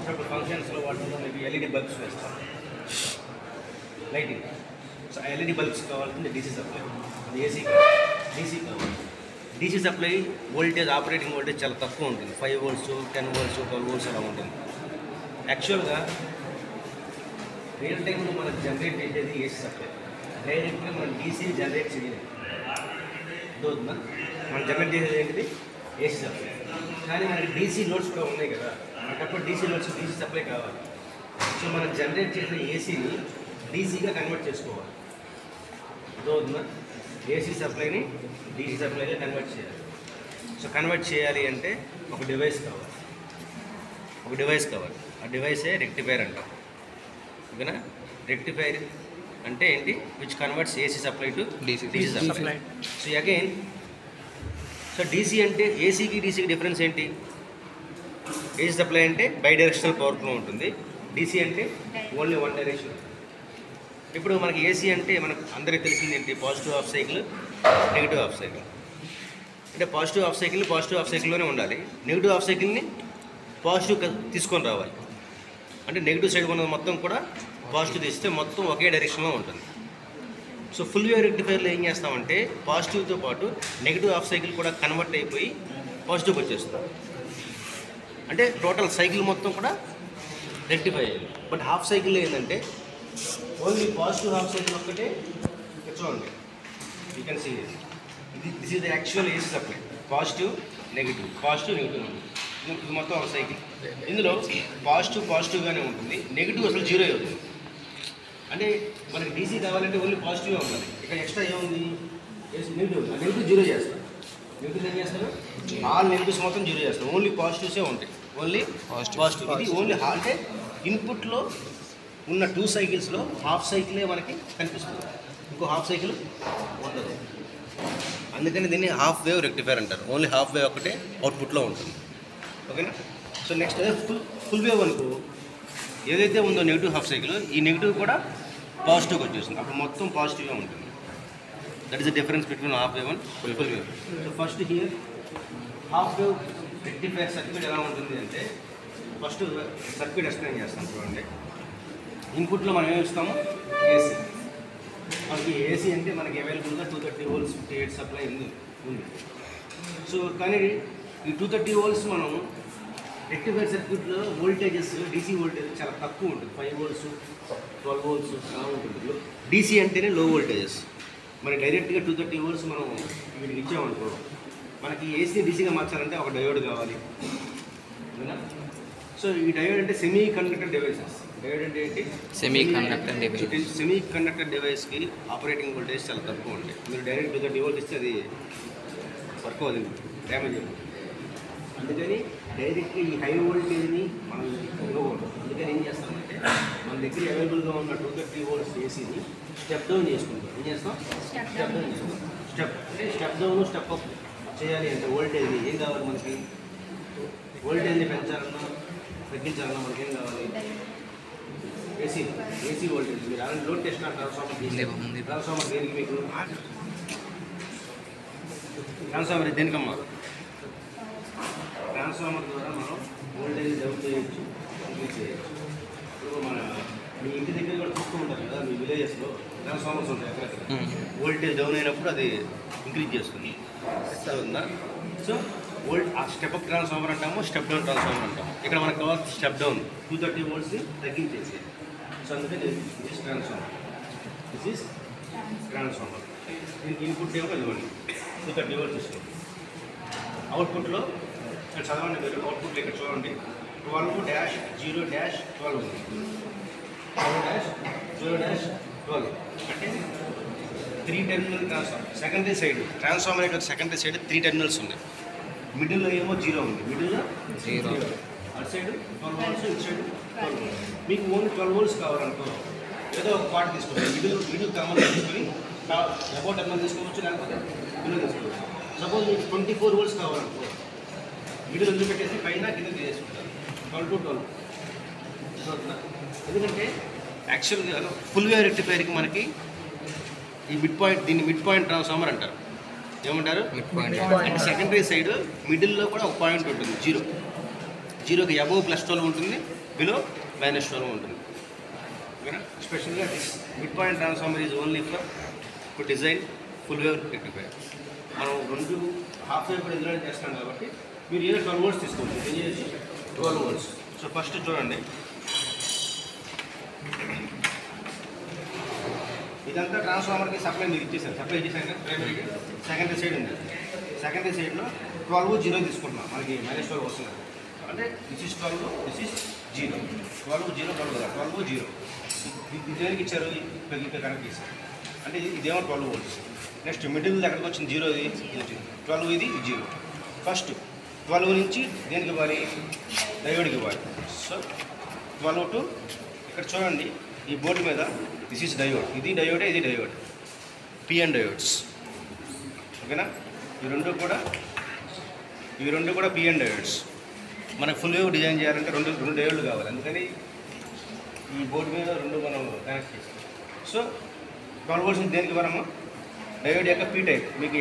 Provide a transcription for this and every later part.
అప్పుడప్పుడు ఫంక్షన్స్లో వాటిలో మీకు ఎల్ఈడి బల్బ్స్ వేస్తాం, లైటింగ్. సో ఎల్ఈడి బల్బ్స్ కావాలంటే డీసీ సప్లై, అది ఏసీ డీసీ కావాలి. DC supply voltage, operating voltage చాలా తక్కువ ఉంటుంది, 5 volts 10 volts 12 volts అలా ఉంటుంది. యాక్చువల్గా రియల్ టైంలో మనం జనరేట్ చేసేది ఏసీ సప్లై, డైరెక్ట్గా మనం డీసీ జనరేట్ చేయలేదు. అర్థమవుతుందా? మనం జనరేట్ చేసేది ఏంటిది ఏసీ సప్లై. కానీ మనకి డీసీ లోడ్స్ కూడా ఉన్నాయి కదా, మనకప్పుడు డీసీ లోడ్స్ డీసీ సప్లై కావాలి. సో మనం జనరేట్ చేసిన ఏసీని డీసీగా కన్వర్ట్ చేసుకోవాలి. అర్థమవుతుందా? ఏసీ సప్లైని డీసీ సప్లైగా కన్వర్ట్ చేయాలి. సో కన్వర్ట్ చేయాలి అంటే ఒక డివైస్ కావాలి, ఆ డివైసే రెక్టిఫైర్ అంటాం. ఓకేనా? రెక్టిఫైర్ అంటే ఏంటి? Which converts AC supply to DC supply. So again, so DC అంటే ఏసీకి డీసీకి డిఫరెన్స్ ఏంటి? ఏసీ సప్లై అంటే బై డైరెక్షనల్ పవర్ ఫ్లో ఉంటుంది, డీసీ అంటే ఓన్లీ వన్ డైరెక్షన్. ఇప్పుడు మనకి ఏసీ అంటే మనకు అందరికీ తెలిసింది ఏంటి? Positive half cycle, negative half cycle. అంటే పాజిటివ్ హాఫ్ సైకిల్లోనే ఉండాలి, నెగిటివ్ హాఫ్ సైకిల్ని పాజిటివ్ తీసుకొని రావాలి. అంటే నెగిటివ్ సైడ్ ఉన్నది మొత్తం కూడా పాజిటివ్ తీస్తే మొత్తం ఒకే డైరెక్షన్లో ఉంటుంది. సో ఫుల్ వేవ్ రెక్టిఫైర్లో ఏం చేస్తామంటే పాజిటివ్తో పాటు నెగిటివ్ హాఫ్ సైకిల్ కూడా కన్వర్ట్ అయిపోయి పాజిటివ్కి వచ్చేస్తుంది. అంటే టోటల్ సైకిల్ మొత్తం కూడా రెక్టిఫై అయ్యింది. బట్ హాఫ్ సైకిల్ ఏంటంటే ఓన్లీ పాజిటివ్ హాఫ్ సైకిల్ ఒక్కటే చూడండి, you can see this is the actual AC supply. Positive negative ఇది మొత్తం ఒక సైకిల్. ఇందులో పాజిటివ్గానే ఉంటుంది, నెగిటివ్ అసలు జీరో అవుతుంది. అంటే మనకి డీసీ కావాలంటే ఓన్లీ పాజిటివ్గా ఉండాలి. ఇక్కడ ఎక్స్ట్రా ఏముంది? నెగిటివ్ జీరో చేస్తాం. నెగిటివ్ ఏం చేస్తాను? ఆల్ నెగిటివ్స్ మొత్తం జీరో చేస్తాం, ఓన్లీ పాజిటివ్సే ఉంటాయి. Only positive. ఇది ఓన్లీ అంటే ఇన్పుట్లో ఉన్న 2 సైకిల్స్లో హాఫ్ సైకిలే మనకి కనిపిస్తుంది, ఇంకో హాఫ్ సైకిల్ ఉండదు. అందుకని దీన్ని హాఫ్ వేవ్ రెక్టిఫైర్ అంటారు. ఓన్లీ హాఫ్ వేవ్ ఒకటే అవుట్పుట్లో ఉంటుంది. ఓకేనా? సో నెక్స్ట్ అదే ఫుల్ వేవ్ అనుకో, ఏదైతే ఉందో నెగిటివ్ హాఫ్ సైకిల్, ఈ నెగిటివ్ కూడా పాజిటివ్గా వచ్చేస్తుంది, అప్పుడు మొత్తం పాజిటివ్గా ఉంటుంది. That is the difference between half wave and full wave. So first here half wave rectifier circuit ఎలా ఉంటుంది అంటే, ఫస్ట్ సర్క్యూట్ ఎక్స్ప్లెయిన్ చేస్తాం. చూడండి, ఇన్పుట్లో మనం ఏమి ఇస్తాము? ఏసీ. మనకి ఏసీ అంటే మనకి అవైలబుల్గా 230 volts 58 సప్లై ఉంది. సో కానీ ఈ 230 volts మనం రెక్టిఫైర్ సర్క్యూట్లో వోల్టేజెస్, డీసీ వోల్టేజ్ చాలా తక్కువ ఉంటుంది, 5 volts 12 volts అలా ఉంటుంది. డీసీ అంటేనే లో వోల్టేజెస్. మరి డైరెక్ట్గా 230 volts మనం వీటికి ఇచ్చామనుకో, మనకి ఏసీ డీసీగా మార్చాలంటే ఒక డయోడ్ కావాలి. సో ఈ డయోడ్ అంటే సెమీ కండక్టర్ డివైసెస్. డయోడ్ అంటే ఏంటి? సెమీ కండక్టర్ డివైస్కి ఆపరేటింగ్ వోల్టేజ్ చాలా తక్కువ ఉంటాయి. మీరు డైరెక్ట్ 230 volts ఇస్తే అది వర్క్ అవ్వదు, డ్యామేజ్ అవుతుంది. అందుకని డైరెక్ట్గా ఈ హై వోల్టేజ్ని మనం ఇవ్వకూడదు. అందుకని ఏం చేస్తామంటే మన దగ్గర అవైలబుల్గా ఉన్న 230 volts ఏసీని స్టెప్ డౌన్ చేసుకుంటాం. ఏం చేస్తాం? స్టెప్ డౌన్ చేసుకుంటాం. స్టెప్ డౌన్ స్టెప్ అప్ చేయాలి అంటే వోల్టేజ్ని ఏం కావాలి? మనకి వోల్టేజ్ని పెంచాలన్నా తగ్గించాలన్నా మనకి ఏం కావాలి? AC voltage. మీరు అలాంటి లోడ్ చేసిన ట్రాన్స్ఫార్మర్ దేనికి? మీకు ట్రాన్స్ఫార్మర్ దేనికమ్మా? ట్రాన్స్ఫార్మర్ ద్వారా మనం వోల్టేజ్ డౌన్ చేయొచ్చు, ఇంక్రీజ్ చేయొచ్చు. ఇప్పుడు మన మీ ఇంటి దగ్గర కూడా చూస్తూ ఉంటారు కదా, మీ విలేజెస్లో ట్రాన్స్ఫార్మర్స్ ఉంటాయి అక్కడక్కడ. వోల్టేజ్ డౌన్ అయినప్పుడు అది ఇంక్రీజ్ చేస్తుంది. ఉందా? సో ఆ స్టెప్ అప్ ట్రాన్స్ఫార్మర్ అంటాము, స్టెప్ డౌన్ ట్రాన్స్ఫార్మర్ అంటాము. ఇక్కడ మనకు కావాల్సిన స్టెప్ డౌన్ 230 volts తగ్గించేసి. సో అందుకని దిస్ ట్రాన్స్ఫార్మర్. దీనికి ఇన్పుట్ ఏమో ఇవ్వండి, 230 volts ఇస్తుంది. అవుట్పుట్లో ఇక్కడ చదవండి మీరు, అవుట్పుట్లో ఇక్కడ చూడండి 12-0-12 ఉంది. 12-0-12 అంటే 3 terminal transformer. Secondary side transformer యొక్క సెకండరీ సైడ్ 3 terminals ఉన్నాయి. మిడిల్లో ఏమో 0 ఉంది, మిడిల్లో 0. అటు సైడ్ 12 volts, ఇటు సైడ్ 12 volts. మీకు ఓన్లీ 12 volts కావాలనుకో ఏదో ఒక పార్ట్ తీసుకోవచ్చు. మిడిల్ టర్మినల్ తీసుకొని అబౌట్ టర్మినల్ తీసుకోవచ్చు, లేకపోతే మిడిల్ తీసుకోవచ్చు. సపోజ్ మీకు 24 volts కావాలనుకో మిడిల్ వదిలిపెట్టేసి పైన కింద తీసుకుంటారు 12 to 12. ఎందుకంటే యాక్చువల్గా ఫుల్ వేవ్ రెక్టిఫైర్కి మనకి ఈ దీన్ని మిడ్ పాయింట్ ట్రాన్స్ఫార్మర్ అంటారు. ఏమంటారు? Mid point. అంటే సెకండరీ సైడ్ మిడిల్లో కూడా ఒక పాయింట్ ఉంటుంది, జీరోకి అబోవ్ +12 ఉంటుంది, బిలో -12 ఉంటుంది. ఓకేనా? స్పెషల్గా mid point transformer is only for design full wave rectifier. మనం 2 హాఫ్ వేవ్ కూడా ఇందులో చేస్తాం కాబట్టి మీరు ఏదో 12 volts తీసుకోవచ్చు. ఏం చేసి 12 volts. సో ఫస్ట్ చూడండి, ఇదంతా ట్రాన్స్ఫార్మర్కి సప్లై మీరు ఇచ్చేసారు. సప్లై ఇచ్చేసాక ప్రైమరీకి సెకండరీ సైడ్ ఉంది. సెకండరీ సైడ్లో 12 0 తీసుకుంటున్నాం. మనకి -12 వస్తుంది. అంటే దిస్ ఇస్ 12, దిస్ ఇస్ 0. 12 0 12 12 0. ఇది దేనికి ఇచ్చారు? ఇక్కడ కనెక్ట్ చేశారు. అంటే ఇదేమో 12 volts. నెక్స్ట్ మిడిల్ ఎక్కడికి వచ్చింది? 0 ఇది 12, ఇది 0. ఫస్ట్ 12 నుంచి దేనికి ఇవ్వాలి? డయోడ్కి ఇవ్వాలి. సో 12 టు ఇక్కడ చూడండి, ఈ బోర్డు మీద దిస్ ఈజ్ డయోడ్. ఇది డయోడే, ఇది డయోడ్. PN diodes. ఓకేనా? ఇవి రెండు కూడా పిఎన్ డయోడ్స్. మనకు ఫుల్ వేవ్ డిజైన్ చేయాలంటే రెండు డయోడ్లు కావాలి. అందుకని ఈ బోర్డు మీద 2 మనం కనెక్ట్ చేస్తాం. సో 12 volts దేనికి ఇవ్వరమ్మా? డయోడ్ యొక్క పీ టైప్. మీకు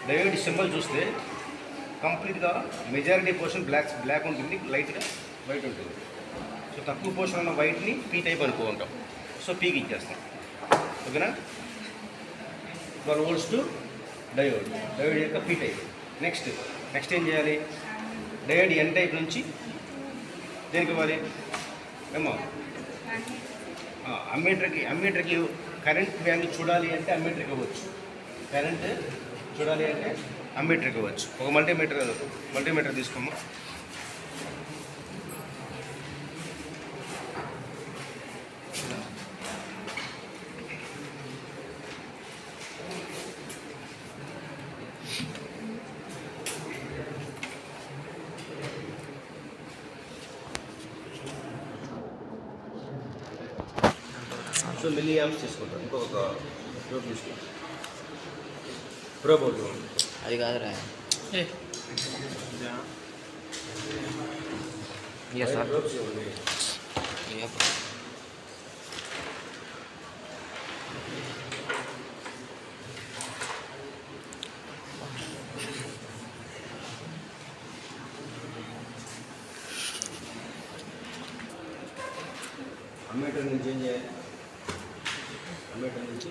డయోడ్ సింబల్ చూస్తే కంప్లీట్గా మెజారిటీ పోర్షన్ బ్లాక్ ఉంటుంది, లైట్గా వైట్ ఉంటుంది. సో తక్కువ పోర్షన్ ఉన్న వైట్ని పీ టైప్ అనుకుంటాం. సో పీకి ఇచ్చేస్తాం. ఓకేనా? 12 volts టు డయోడ్ యొక్క పీ టైప్. నెక్స్ట్ ఏం చేయాలి? డయోడ్ ఎన్ టైప్ నుంచి దేనికి ఇవ్వాలి? ఏమో అమ్మీటర్కి కరెంట్ వాల్యూ చూడాలి అంటే అమ్మీటర్కి ఇవ్వచ్చు. కరెంట్ చూడాలి అంటే అమ్మీటర్కి ఇవ్వచ్చు. ఒక మల్టీమీటర్ తీసుకోమా. సో మిల్లీ యాంప్స్ తీసుకుంటాం. ఇంకొక ప్రోబ్ తీసుకుంటాం. ప్రోబ్ అది కాదురా. అమ్మీటర్ నుంచి ఏం చేయాలి? అమ్మీటర్ నుంచి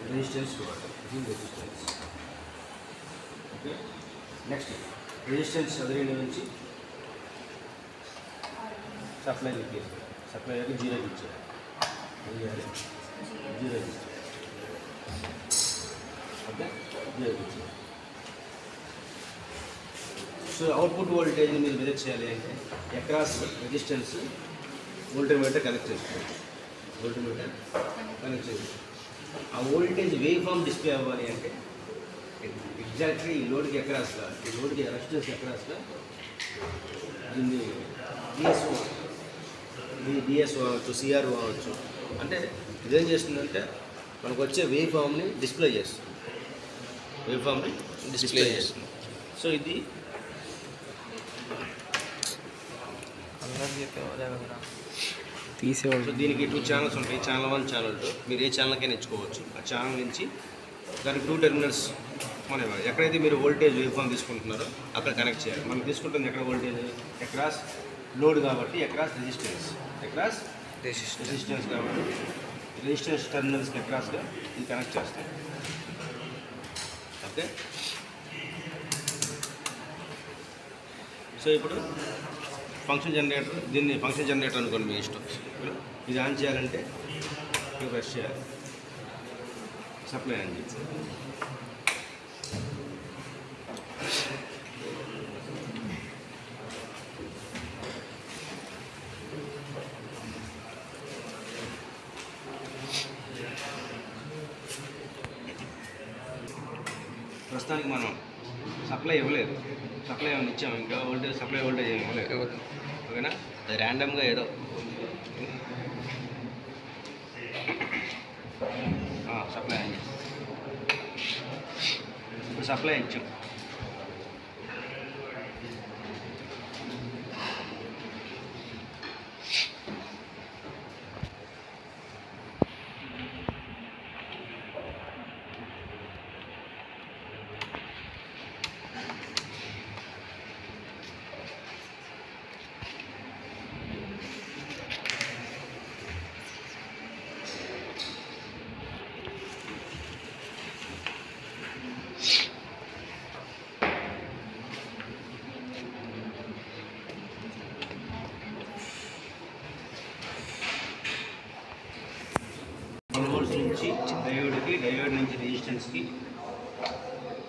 resistance resistance. Okay. Next resistance అదరేంటి నుంచి సప్లై ఇచ్చేది. సప్లై అయితే 0 ఇచ్చేది. ఏం చేయాలి? 0 ఇచ్చేది. ఓకే, 0 ఇచ్చేది. సో అవుట్పుట్ వోల్టేజ్ని మీరు మెజర్ చేయాలి అంటే అక్రాస్ రెసిస్టెన్స్ వోల్టమీటర్ కనెక్ట్ చేసుకోవాలి. వోల్టమీటర్ కనెక్ట్ చేయాలి. ఆ వోల్టేజ్ వేవ్ ఫామ్ డిస్ప్లే అవ్వాలి అంటే ఎగ్జాక్ట్లీ ఈ లోడ్కి అక్రాస్గా, ఈ లోడ్కి రెసిస్టెన్స్ అక్రాస్గా దీన్ని డిఎస్ అవ్వచ్చు, సిఆర్ అవ్వచ్చు. అంటే ఇదేం చేస్తుందంటే మనకు వచ్చే వేవ్ ఫామ్ని డిస్ప్లే చేస్తుంది. సో ఇది తీసేవాళ్ళు. సో దీనికి 2 ఛానల్స్ ఉంటాయి. Channel 1, channel 2. మీరు ఏ ఛానల్కైనా ఎంచుకోవచ్చు. ఆ ఛానల్ నుంచి దానికి 2 టెర్మినల్స్ మనం ఎక్కడైతే మీరు వోల్టేజ్ వేవ్ ఫామ్ తీసుకుంటున్నారో అక్కడ కనెక్ట్ చేయాలి. మనం తీసుకుంటుంది ఎక్కడ వోల్టేజ్? అక్రాస్ లోడ్ కాబట్టి అక్రాస్ రెసిస్టెన్స్ కాబట్టి రెసిస్టెన్స్ టెర్మినల్స్కి అక్రాస్గా ఇది కనెక్ట్ చేస్తాం. ఓకే. సో ఇప్పుడు ఫంక్షన్ జనరేటర్, దీన్ని ఫంక్షన్ జనరేటర్ అనుకోండి, మీ ఇష్టం. ఇది ఆన్ చేయాలంటే ప్రెస్ చేయాలి. సప్లై ఆన్ చేసి ప్రస్తుతానికి మనం సప్లై ఇవ్వలేదు. సప్లై ఏమైనా ఇచ్చాము, ఇంకా సప్లై వోల్టేజ్ ఏమి ఇవ్వలేదు. ఓకేనా? అది ర్యాండమ్గా ఏదో సప్లై అని ఇప్పుడు సప్లై ఇచ్చాం.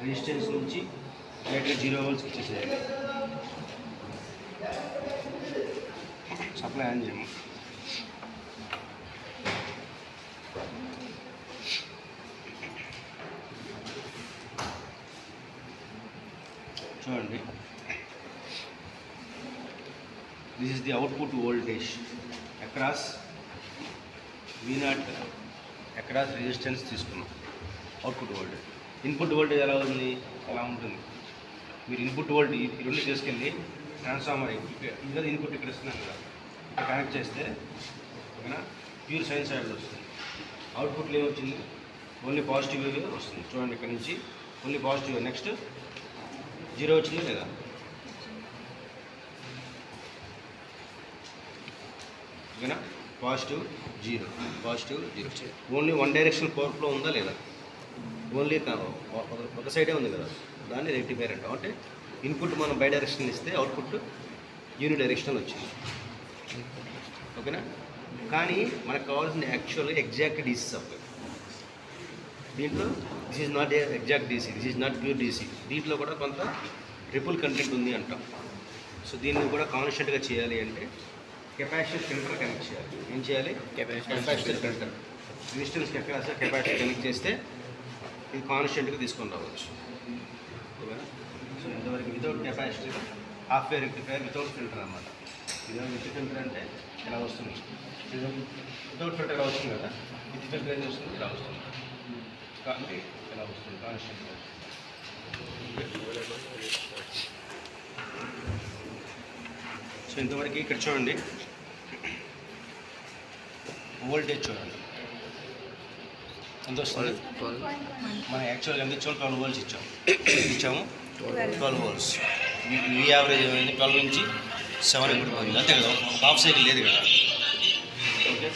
రెసిస్టెన్స్ నుంచి డైరెక్ట్గా 0 వోల్ట్స్కి ఇచ్చేసేయాలి. సప్లై ఆన్ చేయము. చూడండి, this is the output voltage across V0 across resistance తీసుకున్నాం. Output voltage. ఇన్పుట్ వోల్టేజ్ ఎలా ఉంది, అలా ఉంటుంది. మీరు ఇన్పుట్ వోల్టేజ్ ఈ రెండు తీసుకెళ్ళి ట్రాన్స్ఫార్మర్ ఇక్కడ ఇన్పుట్ ఇక్కడ ఇస్తున్నాను కదా, ఇక్కడ కనెక్ట్ చేస్తే ఓకేనా ప్యూర్ సైనసాయిడ్ వస్తుంది. అవుట్పుట్లో ఏమొచ్చింది, ఓన్లీ పాజిటివ్ వస్తుంది. చూడండి, ఇక్కడ నుంచి ఓన్లీ పాజిటివ్. నెక్స్ట్ 0 వచ్చింది లేదా, ఓకేనా positive 0 positive 0. Only one direction power flow ఉందా లేదా, ఓన్లీ ఒక సైడే ఉంది కదా, దాన్ని రెక్టిఫైర్ అంటాం. అంటే ఇన్పుట్ మనం బై డైరెక్షన్ ఇస్తే అవుట్పుట్ యూని డైరెక్షన్ వచ్చింది. ఓకేనా. కానీ మనకు కావాల్సిన యాక్చువల్గా ఎగ్జాక్ట్ డీసీ సప్లై. దీంట్లో this is not exact DC, this is not pure DC. దీంట్లో కూడా కొంత ట్రిపుల్ కంటెంట్ ఉంది అంటాం. సో దీన్ని కూడా కాన్స్టెంట్గా చేయాలి అంటే కెపాసిటర్ ఫిల్టర్ కనెక్ట్ చేయాలి. ఏం చేయాలి, కెపాసిటర్ ఫిల్టర్. రెసిస్టెన్స్కి ఎక్కడ కెపాసిటర్ కనెక్ట్ చేస్తే ఇది కాన్స్టెంట్గా తీసుకొని రావచ్చు. ఓకేనా. సో ఇంతవరకు వితౌట్ కెపాసిటర్ హాఫ్ వే రెక్టిఫైర్ వితౌట్ ఫిల్టర్ అన్నమాట. విత్ ఫిల్టర్ అంటే ఇలా వస్తుంది, వితౌట్ ఫిల్టర్ ఇలా వస్తుంది కదా, విత్ ఫిల్టర్ ఏం వస్తుంది, ఇలా వస్తుంది. కాబట్టి ఇలా వస్తుంది కాన్స్టెంట్గా. సో ఇంతవరకు ఇక్కడ చూడండి, వోల్టేజ్ చూడండి ఎంత వస్తుంది. మనం యాక్చువల్గా ఎంత ఇచ్చాము, 12 వోల్ట్స్ ఇచ్చాము 12 వోల్ట్స్. ఈ యావరేజ్ ఏమైంది, 12 నుంచి 7 ఇప్పుడు పోయింది అంతే కదా, హాఫ్ సైకిల్ లేదు కదా. ఓకే.